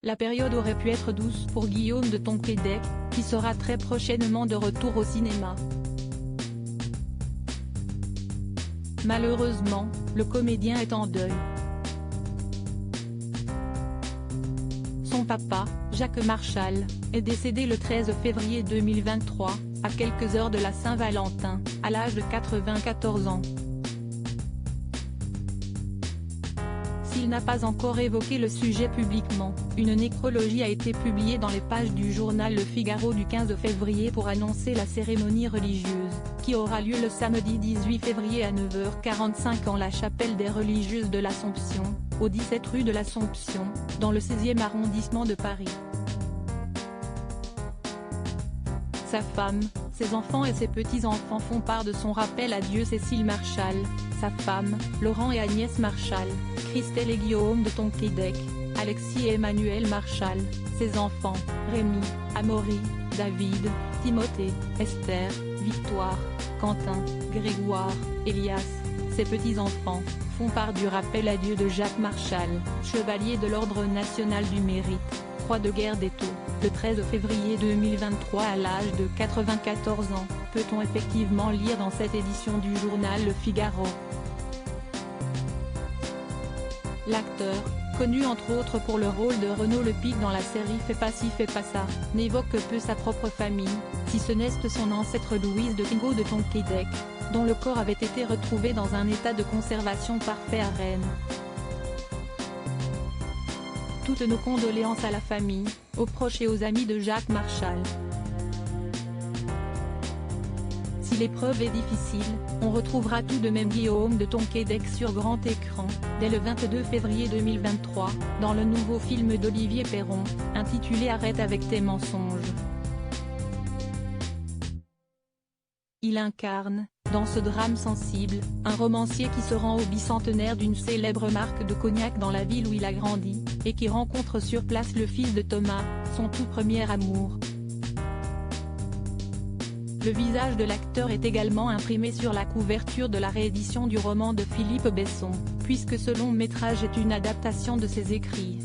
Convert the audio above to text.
La période aurait pu être douce pour Guillaume de Tonquédec, qui sera très prochainement de retour au cinéma. Malheureusement, le comédien est en deuil. Son papa, Jacques Marchal, est décédé le 13 février 2023, à quelques heures de la Saint-Valentin, à l'âge de 94 ans. S'il n'a pas encore évoqué le sujet publiquement, une nécrologie a été publiée dans les pages du journal Le Figaro du 15 février pour annoncer la cérémonie religieuse, qui aura lieu le samedi 18 février à 9h45 en la chapelle des religieuses de l'Assomption, au 17 rue de l'Assomption, dans le 16e arrondissement de Paris. Sa femme, ses enfants et ses petits-enfants font part de son rappel à Dieu. Cécile Marchal, sa femme, Laurent et Agnès Marchal, Christelle et Guillaume de Tonquédec, Alexis et Emmanuel Marchal, ses enfants, Rémi, Amaury, David, Timothée, Esther, Victoire, Quentin, Grégoire, Elias, ses petits-enfants, font part du rappel à Dieu de Jacques Marchal, chevalier de l'Ordre national du mérite, Croix de guerre d'Étaux, le 13 février 2023 à l'âge de 94 ans, peut-on effectivement lire dans cette édition du journal Le Figaro. L'acteur, connu entre autres pour le rôle de Renaud Lepic dans la série Fais pas ci fais pas ça, n'évoque que peu sa propre famille, si ce n'est son ancêtre Louise de Tingo de Tonquédec, dont le corps avait été retrouvé dans un état de conservation parfait à Rennes. Toutes nos condoléances à la famille, aux proches et aux amis de Jacques Marchal. Si l'épreuve est difficile, on retrouvera tout de même Guillaume de Tonquédec sur grand écran, dès le 22 février 2023, dans le nouveau film d'Olivier Perron, intitulé Arrête avec tes mensonges. Il incarne, dans ce drame sensible, un romancier qui se rend au bicentenaire d'une célèbre marque de cognac dans la ville où il a grandi, et qui rencontre sur place le fils de Thomas, son tout premier amour. Le visage de l'acteur est également imprimé sur la couverture de la réédition du roman de Philippe Besson, puisque ce long métrage est une adaptation de ses écrits.